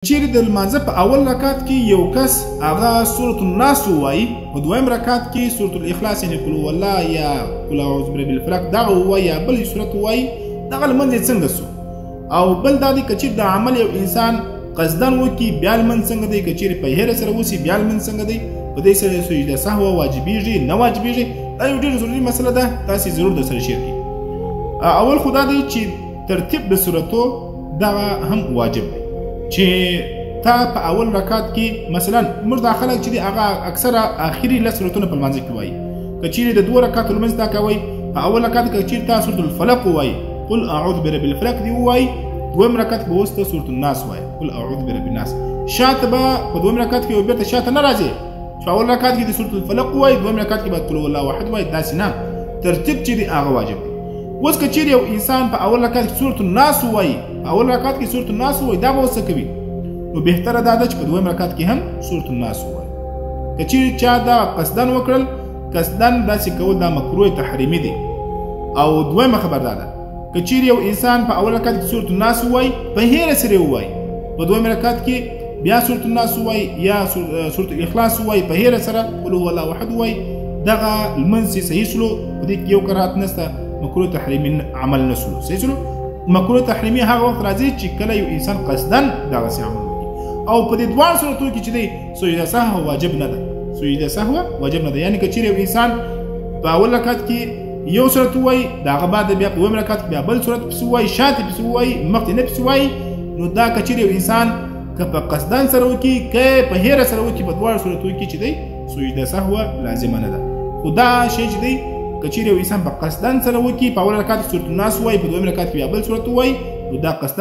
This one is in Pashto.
چیرې د لمانځه په اول رکعت کې یو کس هغه سورة الناس ووایي، په دویم رکعت کې سورة الاخلاص یعنې قل هو الله یا قل اعوذ برب الفلق دغه ووایي یا بل سورت ووایي، دغه لمونځ یې څنګه سو؟ او بل دا دی که چیرې د عمل یو انسان قصدن وکړي بیا لمونځ څنګه دی؟ که چیرې په هیره سره وسي بیا لمونځ څنګه دی؟ په دې سره سجده سهو واجبېږي نه واجبېږي؟ دا یو ډېره ضروري مسله ده، تاسې ضرور درسره شیر کړي. اول خو دا دی چې ترتیب د سورتو دغه هم واجب دی چې تا په اول رکعت کې مثلا موږ دا خلک چې دي هغه اکثره آخري لس سورتونه په لمانځه کې وایي. که چیرې د دوه رکعتو لمونځ دا کوئ په اول رکعت کې که چیرې تا سورة الفلق ووایي قل اعوذ برب الفلق دې ووایي، دویم رکعت کې به اوس ته سورة الناس وایي قل اعوذ برب الناس. شاته به په دویم رکعت کې بیرته شاته نه راځي چې په اول رکعت کې د سورة الفلق ووایي، دویم رکعت کې به قل هو الله احد وایي، داسې نه. ترتیب چې دی هغه واجب دی. اوس که چیرې یو انسان په اول رکعت کې سورة الناس ووایي، په اول رکعت کې سورة الناس ووایي، دا به اوس څه کوي؟ نو بهتره دا ده چې په دویم رکعت کې هم سورة الناس ووایي. که چیرې چا دا قصدن وکړل، قصدن داسې کول دا مکروه تحریمي دی. او دویمه خبر دا ده که چیرې یو انسان په اول رکعت کې سورة الناس ووایي په هیره سره ووایي، په دویم رکعت کې بیا سورة الناس ووایي یا سورة الاخلاص ووایي په هیره سره قل هو الله احد ووایي، دغه لمونځ چې صحیح سلو په دې کې یو کراهت نشته، مکروه تحریمي عمل نه سلو صحیح سلو. مکروه تحریمي هغه وخت راځي چې کله یو انسان قصدن دغسې عمل وکړي. او په دې دواړو صورتونو کې چې دی سجده سهو واجب نه ده، سجده سهو واجب نه ده. یعنې که چیرې یو انسان په اول رکعت کې یو صورت ووایي د هغه بعد بیا په دویم رکعت کې بیا بل صورت پسې ووایي، شاته پسې ووایي، مخکې نه پسې ووایي، نو دا که چیرې یو انسان که په قصدن سره وکړي که په هیره سره وکړي په دواړو صورتونو کې چې دی سجده سهو لازمه نه ده. خو دا شی چې دی که چیرې یو انسان په قصدن سره وکړي په اول رکعت کې سورة الناس ووایي، په دویم رکعت کې بیا بل صورت ووایي، نو دا قصدن